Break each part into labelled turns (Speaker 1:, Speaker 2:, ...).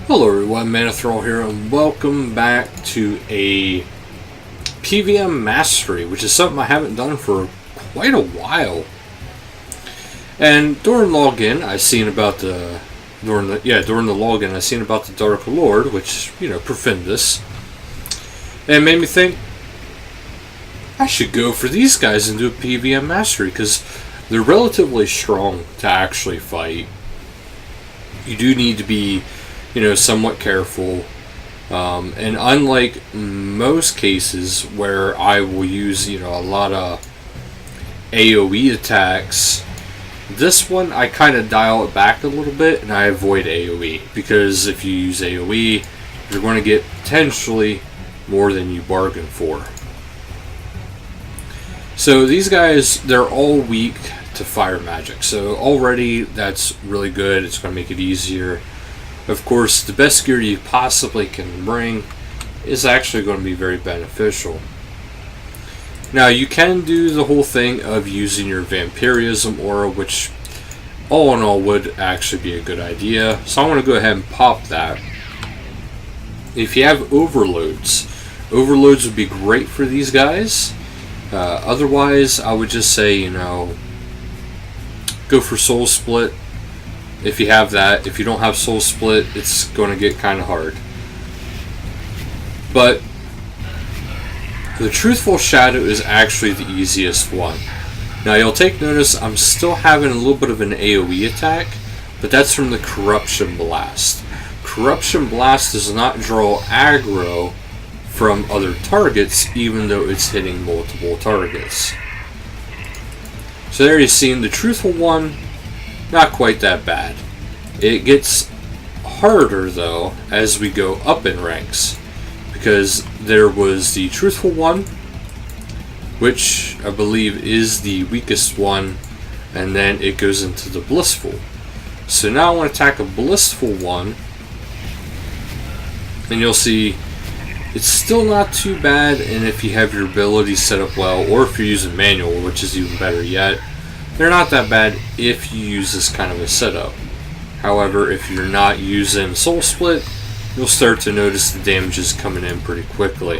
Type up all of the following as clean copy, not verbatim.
Speaker 1: Hello everyone, Manathrall here, and welcome back to a PVM Mastery, which is something I haven't done for quite a while. And during login, I seen about the login, I seen about the Dark Lord, which Profundus, and it made me think I should go for these guys and do a PVM Mastery because they're relatively strong to actually fight. You do need to be somewhat careful. And unlike most cases where I will use, a lot of AoE attacks, this one I kind of dial it back a little bit and I avoid AoE. Because if you use AoE, you're going to get potentially more than you bargained for. So these guys, they're all weak to fire magic. So already that's really good. It's going to make it easier. Of course, the best gear you possibly can bring is actually going to be very beneficial. Now, you can do the whole thing of using your Vampirism aura, which all in all would actually be a good idea. So I'm going to go ahead and pop that. If you have overloads would be great for these guys. Otherwise, I would just say, go for Soul Split. If you have that. If you don't have Soul Split, it's going to get kind of hard. But the Truthful Shadow is actually the easiest one. Now you'll take notice I'm still having a little bit of an AoE attack, but that's from the Corruption Blast. Corruption Blast does not draw aggro from other targets, even though it's hitting multiple targets. So there you've seen the Truthful one. Not quite that bad. It gets harder though as we go up in ranks, because there was the Truthful one, which I believe is the weakest one, and then it goes into the Blissful. So now I want to attack a Blissful one, and you'll see it's still not too bad. And if you have your abilities set up well, or if you're using manual, which is even better yet, they're not that bad if you use this kind of a setup. However, if you're not using Soul Split, you'll start to notice the damage is coming in pretty quickly.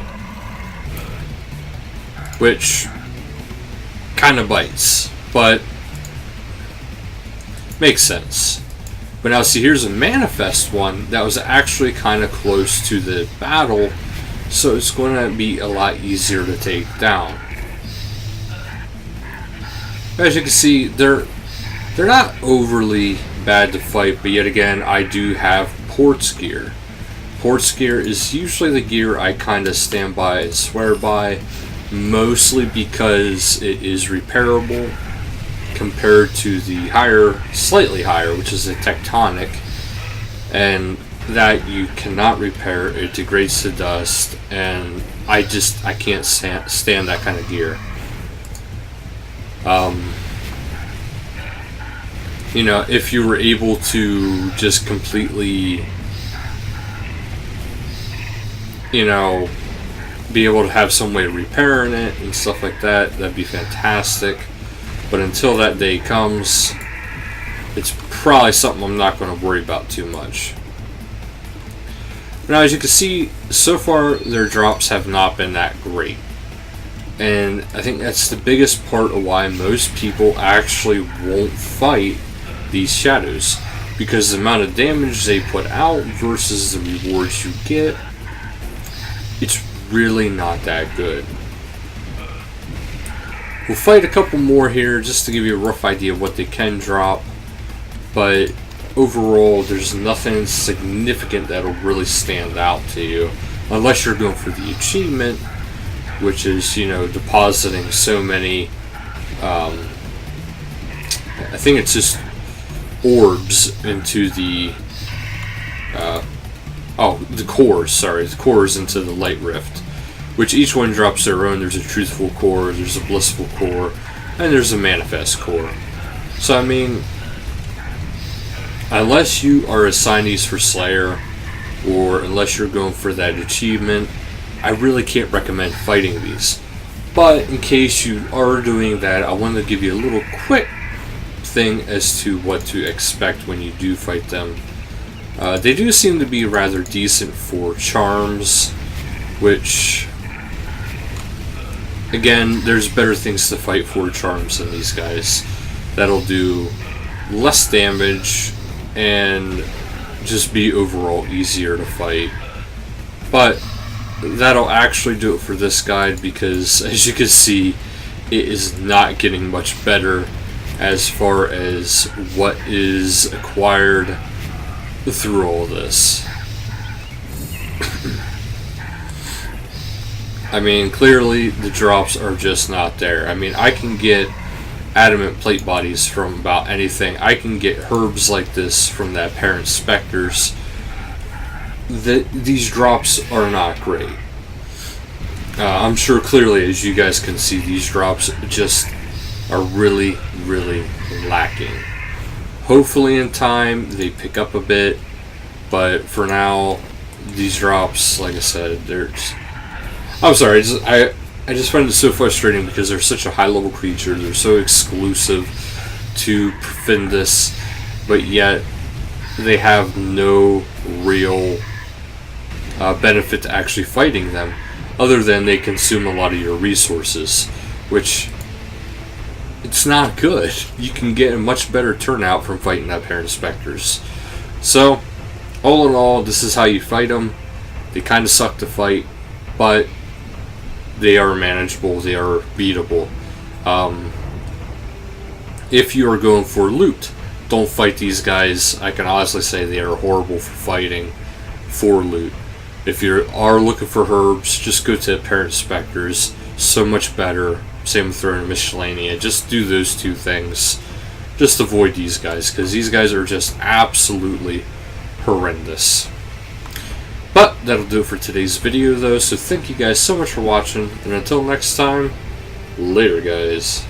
Speaker 1: Which kind of bites, but makes sense. But now see, here's a Manifest one that was actually kind of close to the battle, so it's going to be a lot easier to take down. As you can see, they're not overly bad to fight, but yet again, I do have Port's gear. Port's gear is usually the gear I kind of stand by and swear by, mostly because it is repairable compared to the slightly higher, which is a Tectonic, and that you cannot repair. It degrades to dust, and I can't stand that kind of gear. If you were able to just completely, be able to have some way of repairing it and stuff like that, that'd be fantastic. But until that day comes, it's probably something I'm not going to worry about too much. Now, as you can see, so far their drops have not been that great. And I think that's the biggest part of why most people actually won't fight these shadows, because the amount of damage they put out versus the rewards you get, it's really not that good. We'll fight a couple more here just to give you a rough idea of what they can drop, but overall there's nothing significant that'll really stand out to you, unless you're going for the achievement, which is, depositing so many, I think it's just orbs into the, the cores into the Light Rift, which each one drops their own. There's a Truthful core, there's a Blissful core, and there's a Manifest core. So, I mean, unless you are assignees for Slayer, or unless you're going for that achievement, I really can't recommend fighting these. But in case you are doing that, I wanted to give you a little quick thing as to what to expect when you do fight them. They do seem to be rather decent for charms, which, again, there's better things to fight for charms than these guys. That'll do less damage and just be overall easier to fight. But that'll actually do it for this guide, because as you can see, it is not getting much better as far as what is acquired through all this. I mean, clearly the drops are just not there. I mean, I can get adamant plate bodies from about anything. I can get herbs like this from that Parent Spectres. These drops are not great. I'm sure clearly, as you guys can see, these drops just are really, really lacking. Hopefully in time they pick up a bit, but for now, these drops, like I said, I'm sorry, I just find it so frustrating because they're such a high-level creature. They're so exclusive to Profundus, but yet they have no real benefit to actually fighting them, other than they consume a lot of your resources, which it's not good. You can get a much better turnout from fighting that Parent Spectres. So, all in all, this is how you fight them. They kind of suck to fight, but they are manageable, they are beatable. If you are going for loot, don't fight these guys. I can honestly say they are horrible for fighting for loot. If you are looking for herbs, just go to Parent Spectres. So much better. Same with Throne of Miscellanea. Just do those two things. Just avoid these guys, because these guys are just absolutely horrendous. But that'll do it for today's video, though. So thank you guys so much for watching, and until next time, later, guys.